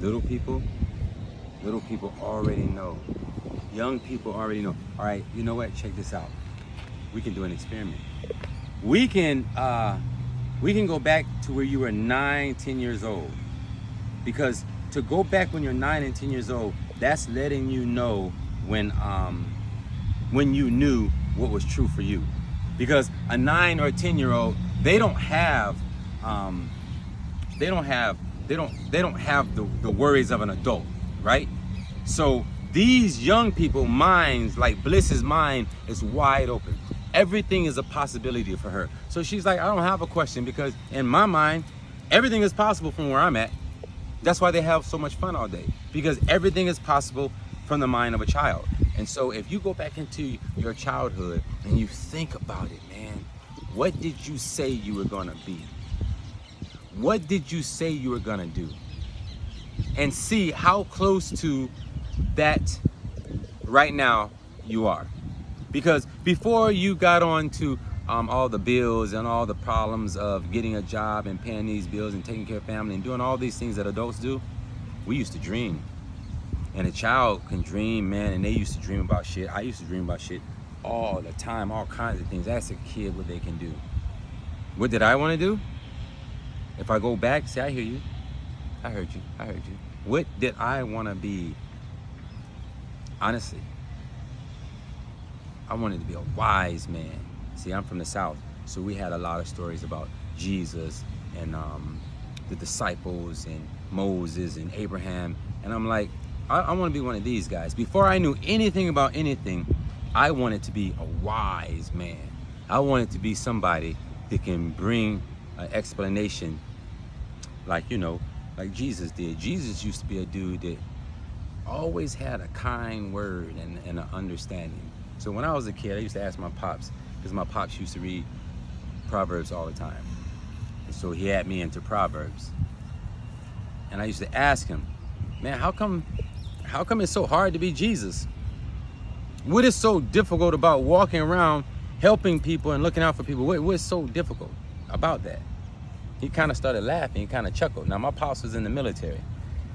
Little people already know. Young people already know. All right, you know what? Check this out. We can do an experiment. We can go back to where you were 9, 10 years old. Because to go back when you're 9 and 10 years old, that's letting you know when you knew what was true for you. Because a 9 or 10-year-old, they don't have the worries of an adult, right? So these young people minds, like Bliss's mind, is wide open. Everything is a possibility for her. So she's like, I don't have a question, because in my mind, everything is possible from where I'm at. That's why they have so much fun all day, because everything is possible from the mind of a child. And so if you go back into your childhood and you think about it, man, what did you say you were gonna be? What did you say you were gonna do? And see how close to that right now you are. Because before you got on to all the bills and all the problems of getting a job and paying these bills and taking care of family and doing all these things that adults do, we used to dream. And a child can dream, man, and they used to dream about shit. I used to dream about shit all the time, all kinds of things. Ask a kid what they can do. What did I want to do? If I go back, say, I hear you. I heard you. What did I want to be? Honestly, I wanted to be a wise man. See, I'm from the South, so we had a lot of stories about Jesus and the disciples and Moses and Abraham. And I'm like, I want to be one of these guys. Before I knew anything about anything, I wanted to be a wise man. I wanted to be somebody that can bring an explanation like Jesus did. Jesus used to be a dude that always had a kind word and an understanding. So when I was a kid, I used to ask my pops, because my pops used to read Proverbs all the time. And so he had me into Proverbs. And I used to ask him, man, how come it's so hard to be Jesus? What is so difficult about walking around helping people and looking out for people? What's so difficult about that? He kind of started laughing, he kind of chuckled. Now my pops was in the military,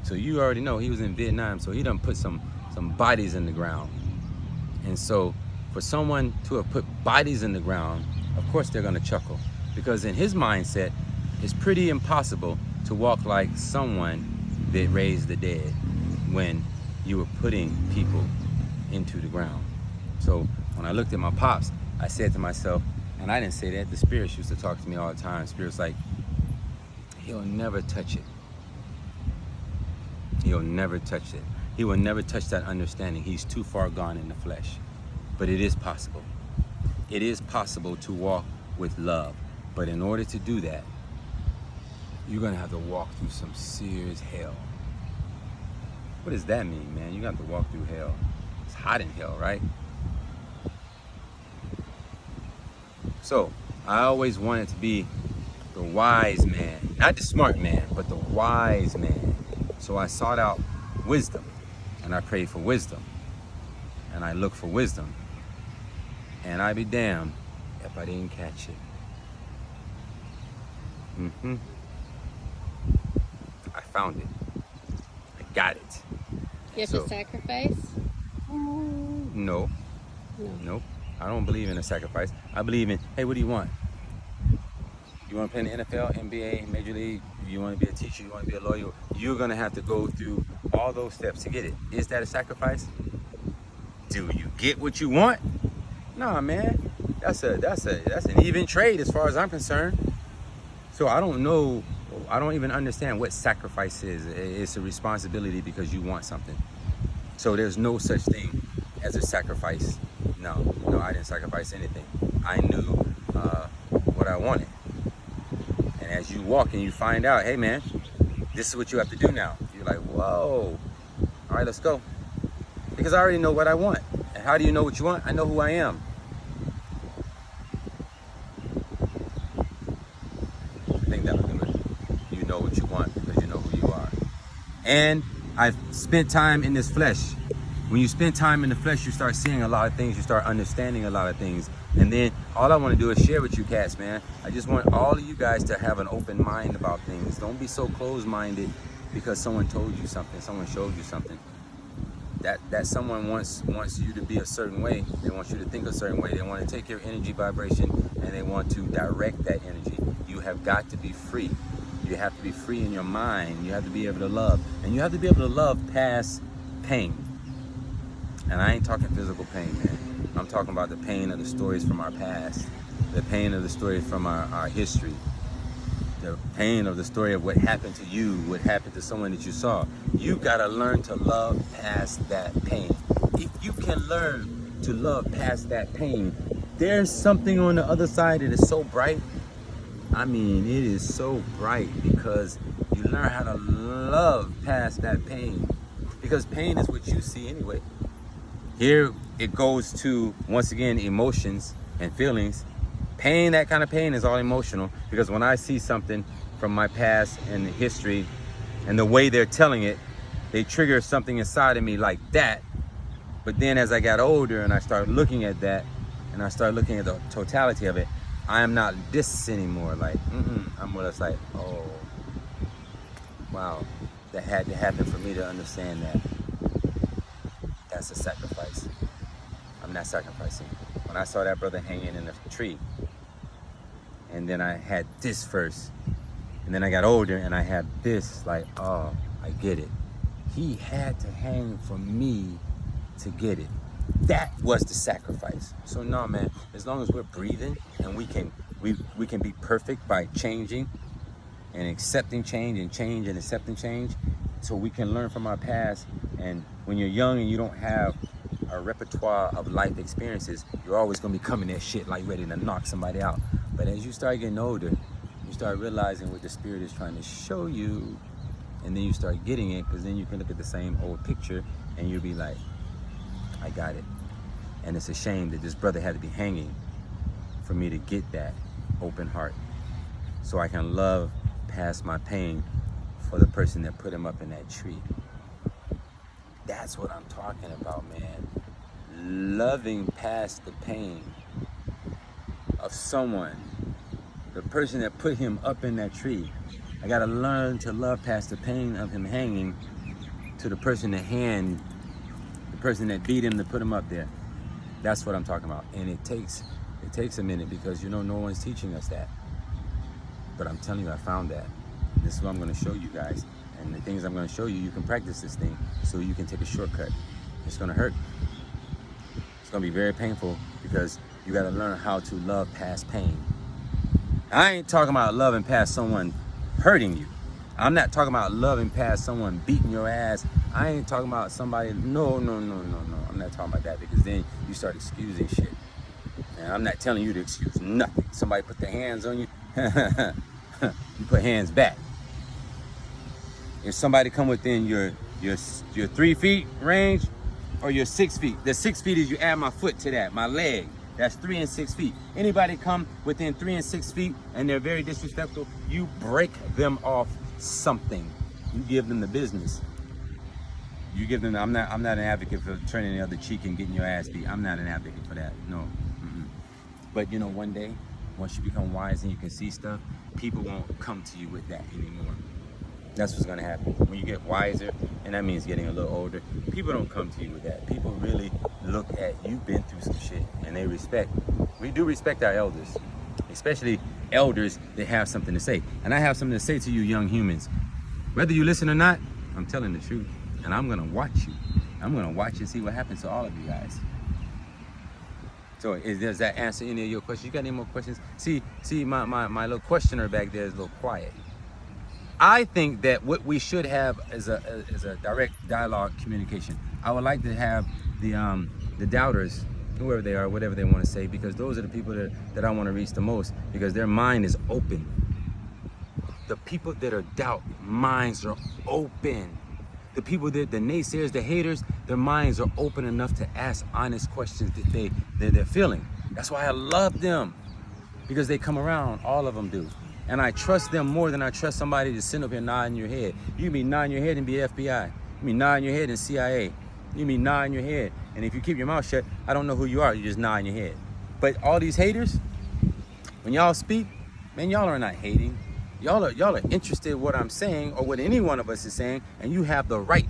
so you already know he was in Vietnam, so he done put some bodies in the ground. And so for someone to have put bodies in the ground, of course they're gonna chuckle, because in his mindset, it's pretty impossible to walk like someone that raised the dead when you were putting people into the ground. So when I looked at my pops, I said to myself, and I didn't say that, the spirits used to talk to me all the time. Spirits like, he'll never touch it. He'll never touch it. He will never touch that understanding. He's too far gone in the flesh. But it is possible. It is possible to walk with love. But in order to do that, you're gonna have to walk through some serious hell. What does that mean, man? You have to walk through hell. It's hot in hell, right? So I always wanted to be the wise man, not the smart man, but the wise man. So I sought out wisdom, and I prayed for wisdom, and I looked for wisdom, and I be damned if I didn't catch it. I found it. I got it. You have to sacrifice? No. Nope. I don't believe in a sacrifice. I believe in, hey, what do you want? You want to play in the NFL, NBA, Major League? You want to be a teacher? You want to be a lawyer? You're going to have to go through all those steps to get it. Is that a sacrifice? Do you get what you want? Nah, man. That's an even trade as far as I'm concerned. So I don't know. I don't even understand what sacrifice is. It's a responsibility because you want something. So there's no such thing as a sacrifice. No, I didn't sacrifice anything. I knew what I wanted. And as you walk and you find out, hey man, this is what you have to do now. You're like, whoa, all right, let's go. Because I already know what I want. And how do you know what you want? I know who I am. I think that'll do it. You know what you want because you know who you are. And I've spent time in this flesh. When you spend time in the flesh, you start seeing a lot of things, you start understanding a lot of things. And then all I want to do is share with you cats, man. I just want all of you guys to have an open mind about things. Don't be so closed-minded because someone told you something, someone showed you something. That someone wants you to be a certain way. They want you to think a certain way. They want to take your energy vibration and they want to direct that energy. You have got to be free. You have to be free in your mind. You have to be able to love. And you have to be able to love past pain. And I ain't talking physical pain, man. I'm talking about the pain of the stories from our past. The pain of the stories from our history. The pain of the story of what happened to you, what happened to someone that you saw. You gotta learn to love past that pain. If you can learn to love past that pain, there's something on the other side that is so bright. I mean, it is so bright because you learn how to love past that pain. Because pain is what you see anyway. Here it goes to, once again, emotions and feelings. Pain, that kind of pain is all emotional, because when I see something from my past and history and the way they're telling it, they trigger something inside of me like that. But then as I got older and I started looking at that and I started looking at the totality of it, I am not this anymore. Like, I'm more or less like, oh, wow, that had to happen for me to understand that. That's a sacrifice. I'm not sacrificing. When I saw that brother hanging in the tree, and then I had this first, and then I got older and I had this, like, oh, I get it. He had to hang for me to get it. That was the sacrifice. So no, man, as long as we're breathing and we can be perfect by changing and accepting change and accepting change, so we can learn from our past. And when you're young and you don't have a repertoire of life experiences, you're always gonna be coming at shit like ready to knock somebody out. But as you start getting older, you start realizing what the spirit is trying to show you, and then you start getting it, because then you can look at the same old picture and you'll be like, I got it. And it's a shame that this brother had to be hanging for me to get that open heart, so I can love past my pain for the person that put him up in that tree. That's what I'm talking about, man. Loving past the pain of someone, the person that put him up in that tree. I gotta learn to love past the pain of him hanging to the person the person that beat him to put him up there. That's what I'm talking about. And it takes a minute, because no one's teaching us that. But I'm telling you, I found that. This is what I'm gonna show you guys. And the things I'm gonna show you, you can practice this thing so you can take a shortcut. It's gonna hurt. It's gonna be very painful, because you gotta learn how to love past pain. I ain't talking about loving past someone hurting you. I'm not talking about loving past someone beating your ass. I ain't talking about somebody, no. I'm not talking about that, because then you start excusing shit. And I'm not telling you to excuse nothing. Somebody put their hands on you, you put hands back. If somebody come within your 3 feet range or your 6 feet, the 6 feet is you add my foot to that, my leg. That's 3 and 6 feet. Anybody come within 3 and 6 feet and they're very disrespectful, you break them off something. You give them the business. You give them. I'm not an advocate for turning the other cheek and getting your ass beat. I'm not an advocate for that. No. But one day, once you become wise and you can see stuff, people won't come to you with that anymore. That's what's gonna happen. When you get wiser, and that means getting a little older, people don't come to you with that. People really look at, you've been through some shit, and they respect. We do respect our elders, especially elders that have something to say. And I have something to say to you young humans. Whether you listen or not, I'm telling the truth. And I'm gonna watch you. I'm gonna watch and see what happens to all of you guys. So does that answer any of your questions? You got any more questions? See, my little questioner back there is a little quiet. I think that what we should have is a direct dialogue communication. I would like to have the doubters, whoever they are, whatever they want to say, because those are the people that I want to reach the most, because their mind is open. The people that are doubt, minds are open. The people that, the naysayers, the haters, their minds are open enough to ask honest questions that they're feeling. That's why I love them, because they come around, all of them do. And I trust them more than I trust somebody to sit up here nodding your head. You can be nodding your head and be FBI. You can be nodding your head and CIA. You can be nodding your head. And if you keep your mouth shut, I don't know who you are, you just nodding your head. But all these haters, when y'all speak, man, y'all are not hating. Y'all are interested in what I'm saying or what any one of us is saying, and you have the right.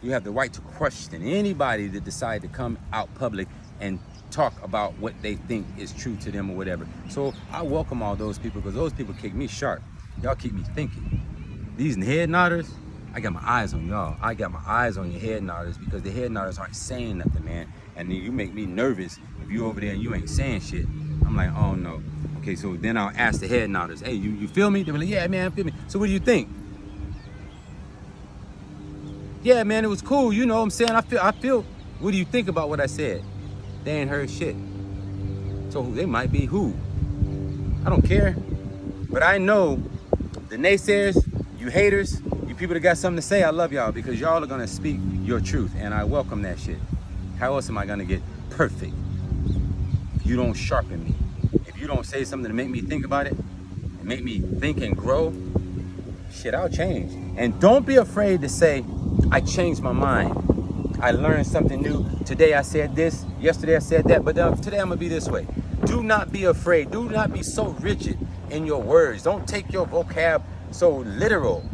You have the right to question anybody that decide to come out public and talk about what they think is true to them or whatever. So I welcome all those people, because those people keep me sharp. Y'all keep me thinking. These head nodders, I got my eyes on y'all. I got my eyes on your head nodders, because the head nodders aren't saying nothing, man. And then you make me nervous if you over there and you ain't saying shit. I'm like, oh no. Okay, so then I'll ask the head nodders, hey, you feel me? They're like, yeah, man, I feel me. So what do you think? Yeah, man, it was cool. You know what I'm saying? I feel. What do you think about what I said? They ain't heard shit. So they might be who? I don't care. But I know the naysayers, you haters, you people that got something to say, I love y'all, because y'all are gonna speak your truth, and I welcome that shit. How else am I gonna get perfect if you don't sharpen me? If you don't say something to make me think about it, and make me think and grow, shit, I'll change. And don't be afraid to say, I changed my mind. I learned something new. Today I said this, yesterday I said that, but today I'm gonna be this way. Do not be afraid. Do not be so rigid in your words. Don't take your vocab so literal.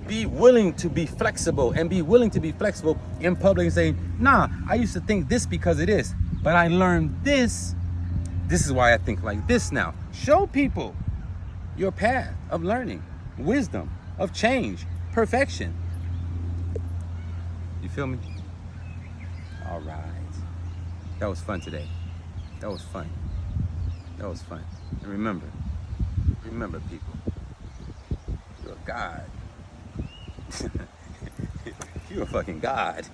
Be willing to be flexible, and be willing to be flexible in public and say, nah, I used to think this because of this, but I learned this. This is why I think like this now. Show people your path of learning, wisdom, of change, perfection. You feel me? All right. That was fun today. That was fun. That was fun. And remember people, you're a god. You're a fucking god.